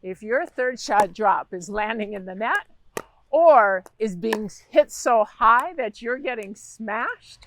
If your third shot drop is landing in the net or is being hit so high that you're getting smashed,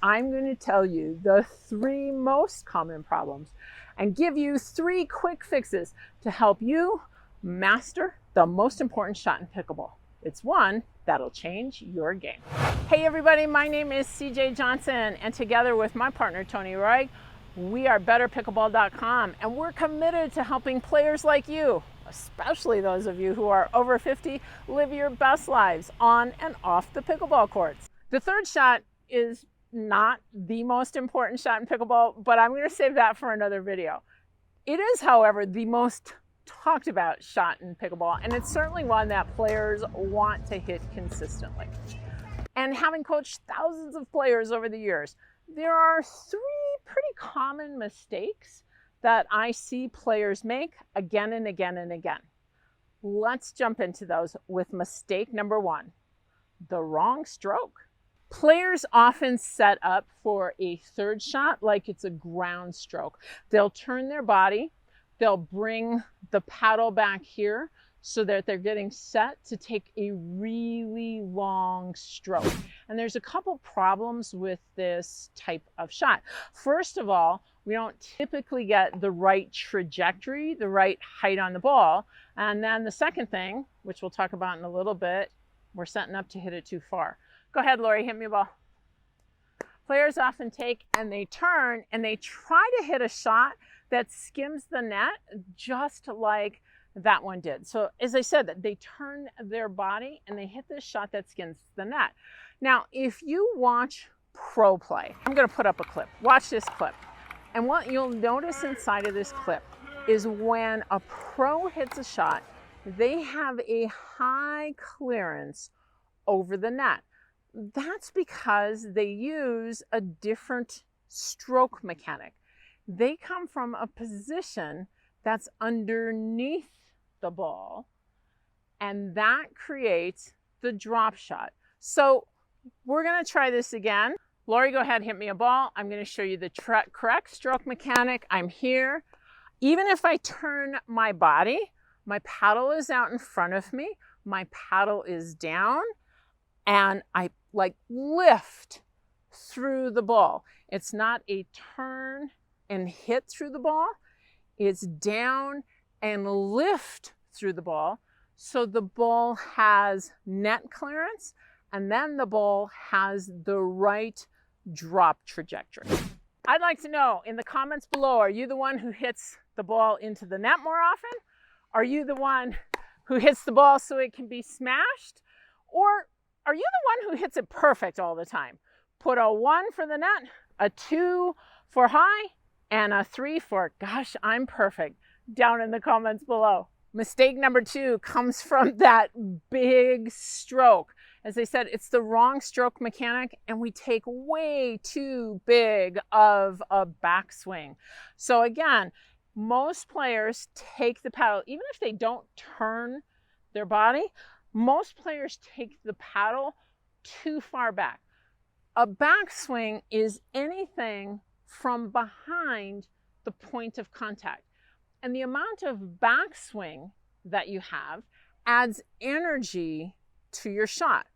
I'm going to tell you the 3 most common problems and give you 3 quick fixes to help you master the most important shot in pickleball. It's one that'll change your game. Hey everybody, my name is CJ Johnson, and together with my partner Tony Roy, we are BetterPickleball.com, and we're committed to helping players like you, especially those of you who are over 50, live your best lives on and off the pickleball courts. The third shot is not the most important shot in pickleball, but I'm going to save that for another video. It is, however, the most talked about shot in pickleball, and it's certainly one that players want to hit consistently. And having coached thousands of players over the years, there are 3 pretty common mistakes that I see players make again and again and again. Let's jump into those with mistake number 1, the wrong stroke. Players often set up for a third shot like it's a ground stroke. They'll turn their body, they'll bring the paddle back here so that they're getting set to take a really long stroke. And there's a couple problems with this type of shot. First of all, we don't typically get the right trajectory, the right height on the ball. And then the second thing, which we'll talk about in a little bit, we're setting up to hit it too far. Go ahead, Lori, hit me a ball. Players often take and they turn and they try to hit a shot that skims the net just like that one did. So as I said, they turn their body and they hit this shot that skims the net. Now, if you watch pro play, I'm going to put up a clip. Watch this clip. And what you'll notice inside of this clip is when a pro hits a shot, they have a high clearance over the net. That's because they use a different stroke mechanic. They come from a position that's underneath the ball, and that creates the drop shot. So we're going to try this again. Lori, go ahead, hit me a ball. I'm going to show you the correct stroke mechanic. I'm here. Even if I turn my body, my paddle is out in front of me, my paddle is down, and I lift through the ball. It's not a turn and hit through the ball. It's down and lift through the ball. So the ball has net clearance, and then the ball has the right drop trajectory. I'd like to know in the comments below, are you the one who hits the ball into the net more often? Are you the one who hits the ball so it can be smashed? Or are you the one who hits it perfect all the time? Put a 1 for the net, a 2 for high, and a 3 for, gosh, I'm perfect, down in the comments below. Mistake number 2 comes from that big stroke. As I said, it's the wrong stroke mechanic, and we take way too big of a backswing. So again, most players take the paddle, even if they don't turn their body, most players take the paddle too far back. A backswing is anything from behind the point of contact. And the amount of backswing that you have adds energy to your shot.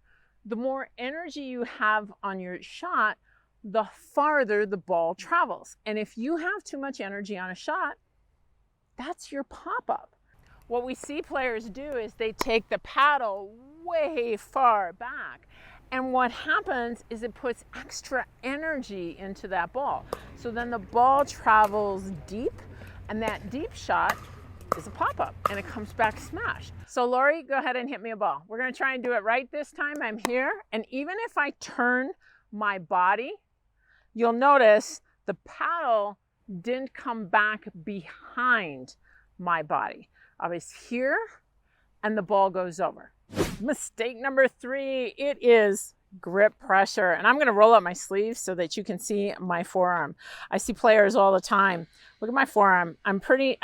The more energy you have on your shot, the farther the ball travels. And if you have too much energy on a shot, that's your pop-up. What we see players do is they take the paddle way far back. And what happens is it puts extra energy into that ball. So then the ball travels deep, and that deep shot is a pop-up, and it comes back smashed. So Lori, go ahead and hit me a ball. We're going to try and do it right this time. I'm here, and even if I turn my body, you'll notice the paddle didn't come back behind my body. I was here, and the ball goes over. Mistake number 3, it is grip pressure. And I'm going to roll up my sleeves so that you can see my forearm. I see players all the time. Look at my forearm. I'm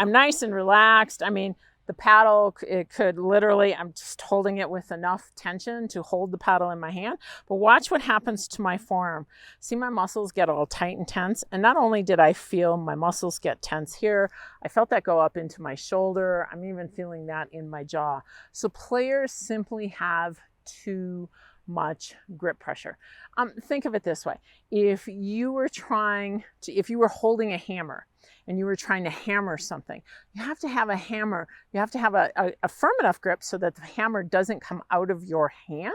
nice and relaxed. I mean, The paddle, it could literally, I'm just holding it with enough tension to hold the paddle in my hand. But watch what happens to my forearm. See my muscles get all tight and tense. And not only did I feel my muscles get tense here, I felt that go up into my shoulder. I'm even feeling that in my jaw. So players simply have too much grip pressure. Think of it this way. If you were holding a hammer and you were trying to hammer something, you have to have a hammer. You have to have a firm enough grip so that the hammer doesn't come out of your hand,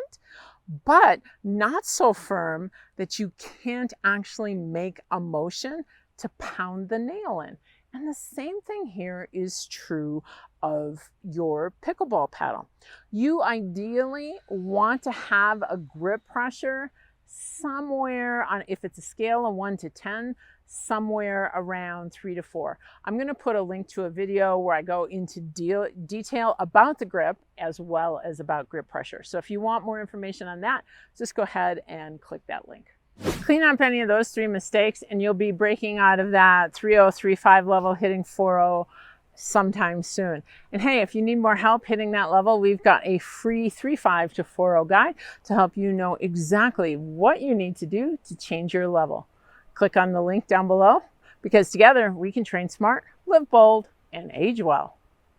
but not so firm that you can't actually make a motion to pound the nail in. And the same thing here is true of your pickleball paddle. You ideally want to have a grip pressure somewhere on, if it's a scale of 1 to 10, somewhere around 3 to 4. I'm going to put a link to a video where I go into detail about the grip as well as about grip pressure. So if you want more information on that, just go ahead and click that link. Clean up any of those 3 mistakes and you'll be breaking out of that 3.0, 3.5 level, hitting 4.0 sometime soon. And hey, if you need more help hitting that level, we've got a free 3.5 to 4.0 guide to help you know exactly what you need to do to change your level. Click on the link down below, because together we can train smart, live bold, and age well.